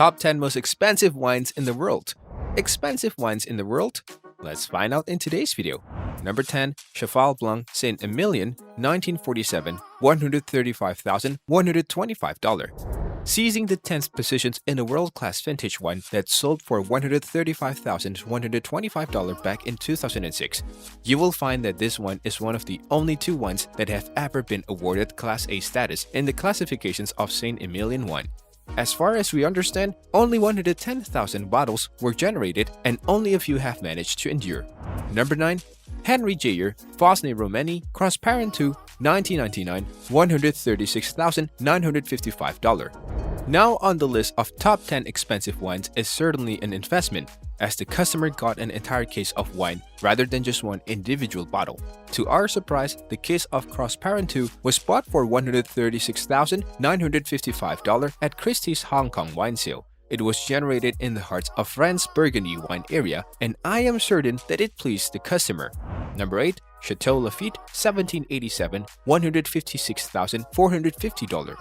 Top 10 most expensive wines in the world. Expensive wines in the world? Let's find out in today's video. Number 10. Cheval Blanc Saint Emilion, 1947, $135,125. Seizing the 10th positions in a world-class vintage wine that sold for $135,125 back in 2006. You will find that this wine is one of the only two wines that have ever been awarded Class A status in the classifications of Saint Emilion wine. As far as we understand, only 110,000 bottles were generated and only a few have managed to endure. Number 9. Henry Jayer Fosne Romani Cross Parent 2, 1999, $136,955. Now on the list of top 10 expensive wines is certainly an investment, as the customer got an entire case of wine rather than just one individual bottle. To our surprise, the case of Cross Parent 2 was bought for $136,955 at Christie's Hong Kong wine sale. It was generated in the heart of France Burgundy wine area, and I am certain that it pleased the customer. Number 8. Chateau Lafite 1787, $156,450.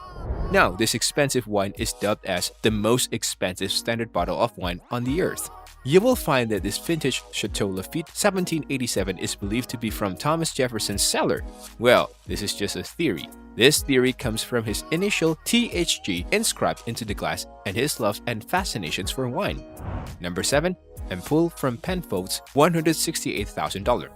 Now, this expensive wine is dubbed as the most expensive standard bottle of wine on the earth. You will find that this vintage Chateau Lafite 1787 is believed to be from Thomas Jefferson's cellar. Well, this is just a theory. This theory comes from his initial THG inscribed into the glass and his love and fascinations for wine. Number 7. Ampoule from Penfolds, $168,000.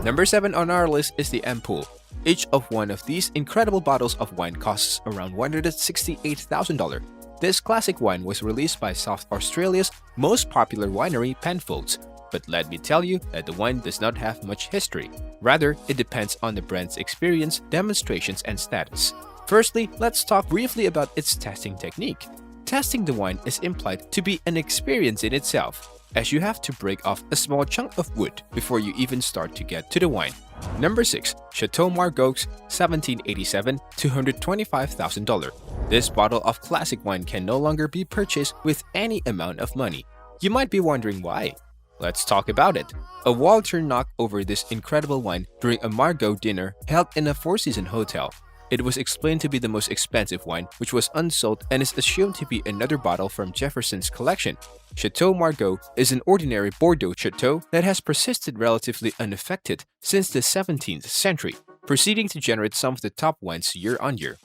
Number 7 on our list is the Ampoule. Each of one of these incredible bottles of wine costs around $168,000. This classic wine was released by South Australia's most popular winery, Penfolds. But let me tell you that the wine does not have much history. Rather, it depends on the brand's experience, demonstrations, and status. Firstly, let's talk briefly about its testing technique. Testing the wine is implied to be an experience in itself, as you have to break off a small chunk of wood before you even start to get to the wine. Number 6. Chateau Margaux 1787, $225,000. This bottle of classic wine can no longer be purchased with any amount of money. You might be wondering why. Let's talk about it. A wall turn knocked over this incredible wine during a Margaux dinner held in a four-season hotel. It was explained to be the most expensive wine, which was unsold and is assumed to be another bottle from Jefferson's collection. Chateau Margaux is an ordinary Bordeaux chateau that has persisted relatively unaffected since the 17th century, proceeding to generate some of the top wines year on year.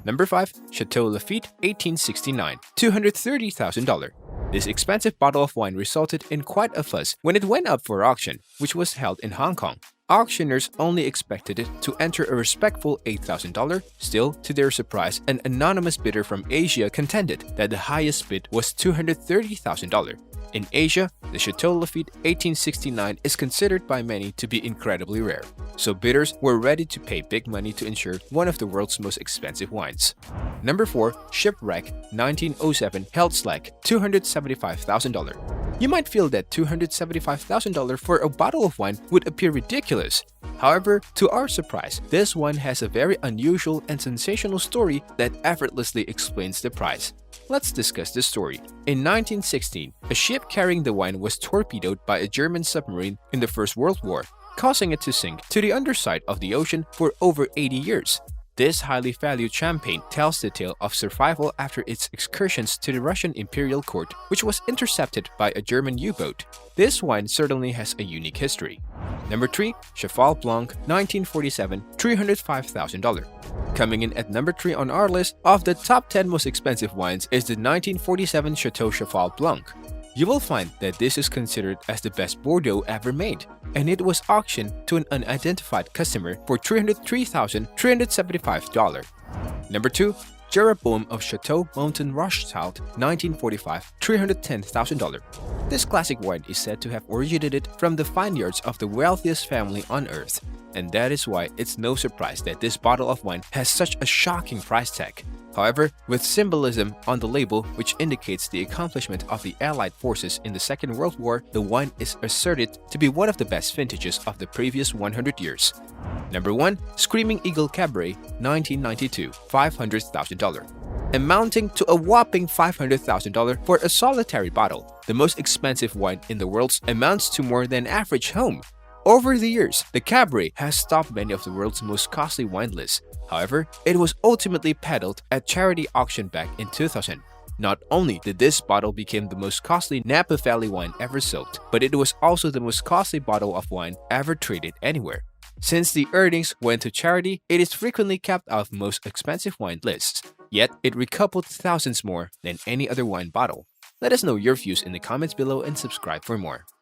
Number 5. Chateau Lafite 1869, $230,000. This expensive bottle of wine resulted in quite a fuss when it went up for auction, which was held in Hong Kong. Auctioneers only expected it to enter a respectful $8,000. Still, to their surprise, an anonymous bidder from Asia contended that the highest bid was $230,000. In Asia, the Chateau Lafite 1869 is considered by many to be incredibly rare, so bidders were ready to pay big money to ensure one of the world's most expensive wines. Number 4. Shipwreck 1907 Heldslag, $275,000. You might feel that $275,000 for a bottle of wine would appear ridiculous. However, to our surprise, this one has a very unusual and sensational story that effortlessly explains the price. Let's discuss this story. In 1916, a ship carrying the wine was torpedoed by a German submarine in the First World War, causing it to sink to the underside of the ocean for over 80 years. This highly valued champagne tells the tale of survival after its excursions to the Russian imperial court, which was intercepted by a German U-boat. This wine certainly has a unique history. Number 3. Cheval Blanc 1947, $305,000. Coming in at number 3 on our list of the top 10 most expensive wines is the 1947 Chateau Cheval Blanc. You will find that this is considered as the best Bordeaux ever made, and it was auctioned to an unidentified customer for $303,375. Number 2. Jeroboam of Chateau Mountain Rothschild 1945, $310,000. This classic wine is said to have originated from the vineyards of the wealthiest family on earth, and that is why it's no surprise that this bottle of wine has such a shocking price tag. However, with symbolism on the label which indicates the accomplishment of the Allied forces in the Second World War, the wine is asserted to be one of the best vintages of the previous 100 years. Number 1. Screaming Eagle Cabernet 1992, $500,000. Amounting to a whopping $500,000 for a solitary bottle. The most expensive wine in the world amounts to more than average home. Over the years, the Cabernet has topped many of the world's most costly wine lists. However, it was ultimately peddled at charity auction back in 2000. Not only did this bottle become the most costly Napa Valley wine ever sold, but it was also the most costly bottle of wine ever traded anywhere. Since the earnings went to charity, it is frequently kept off most expensive wine lists. Yet, it recoupled thousands more than any other wine bottle. Let us know your views in the comments below and subscribe for more.